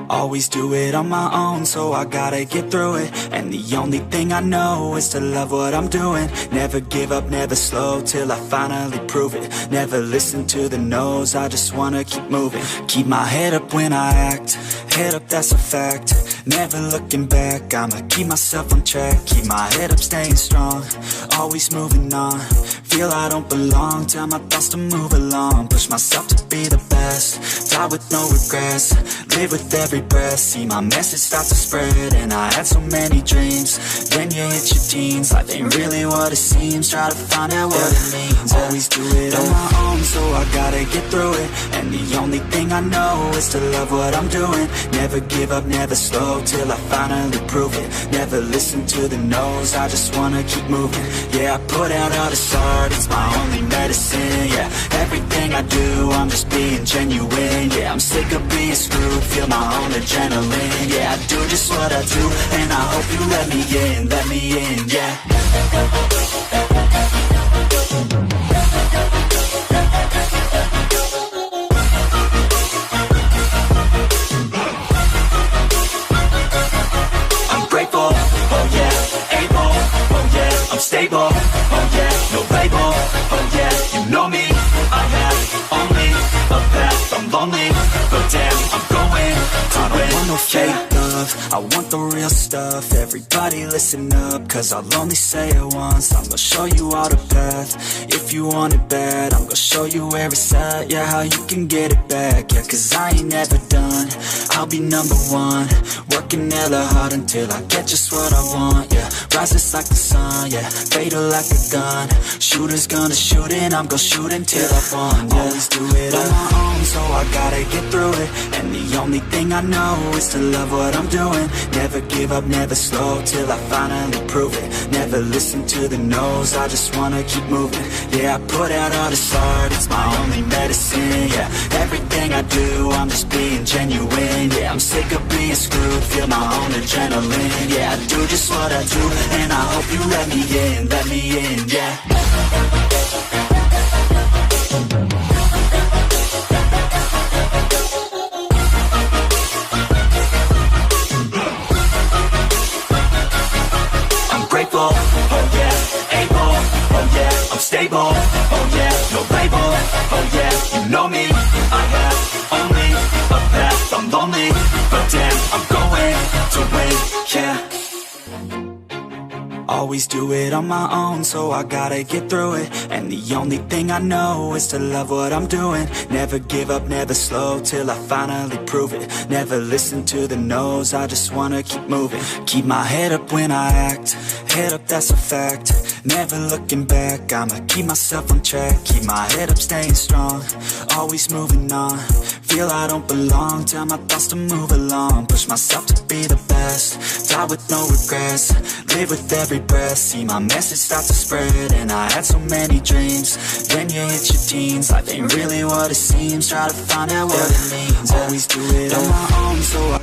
Always do it on my own, so I gotta get through it. And the only thing I know is to love what I'm doing. Never give up, never slow, till I finally prove it. Never listen to the no's, I just wanna keep moving. Keep my head up when I act, head up, that's a fact. Never looking back, I'ma keep myself on track. Keep my head up, staying strong, always moving on. Feel I don't belong, tell my thoughts to move along. Push myself to be the best, die with no regrets. Live with every breath, see my message start to spread. And I had so many dreams, when you hit your teens, life ain't really what it seems. Try to find out what it means. Always do it on my own, so I gotta get through it. And the only thing I know is to love what I'm doing. Never give up, never slow, till I finally prove it. Never listen to the no's, I just wanna keep moving. Yeah, I put out all this art, it's my only medicine. Yeah, everything I do, I'm just being genuine. Yeah, I'm sick of being screwed, feel my own adrenaline. Yeah, I do just what I do, and I hope you let me in, yeah. Stable, oh yeah, no label, oh yeah, you know me. I have only a path, I'm lonely, but damn, I'm going to win. I don't want no fake love, I want the real stuff. Everybody listen up, cause I'll only say it once. I'm gonna show you all the path, if you want it bad. I'm gonna show you where it's at, yeah, how you can get it back. Yeah, cause I ain't never done, I'll be number one. Working hella hard until I get just what I want, yeah. Rises like the sun, yeah, fatal like a gun. Shooter's gonna shoot and I'm gonna shoot until I've won, yeah. Always do it on my own, so I gotta get through it. And the only thing I know is to love what I'm doing. Never give up, never slow, till I finally prove it. Never listen to the no's, I just wanna keep moving. Yeah, I put out all this art, it's my only medicine. Yeah, everything I do, I'm just being genuine. Yeah, I'm sick of being screwed, feel my own adrenaline. Yeah, I do just what I do, and I hope you let me in, yeah. I'm grateful, oh yeah, able, oh yeah, I'm stable, oh yeah, no label, oh yeah, you know me. I have only a path, I'm lonely, but damn, I'm going to win, yeah. Always do it on my own, so I gotta get through it. And the only thing I know is to love what I'm doing. Never give up, never slow, till I finally prove it. Never listen to the no's, I just wanna keep moving. Keep my head up when I act, head up, that's a fact. Never looking back, I'ma keep myself on track. Keep my head up, staying strong, always moving on. Feel I don't belong, tell my thoughts to move along. Push myself to be the best, die with no regrets. Live with every breath, see my message start to spread. And I had so many dreams, when you hit your teens, life ain't really what it seems. Try to find out what it means. Always do it on my own, so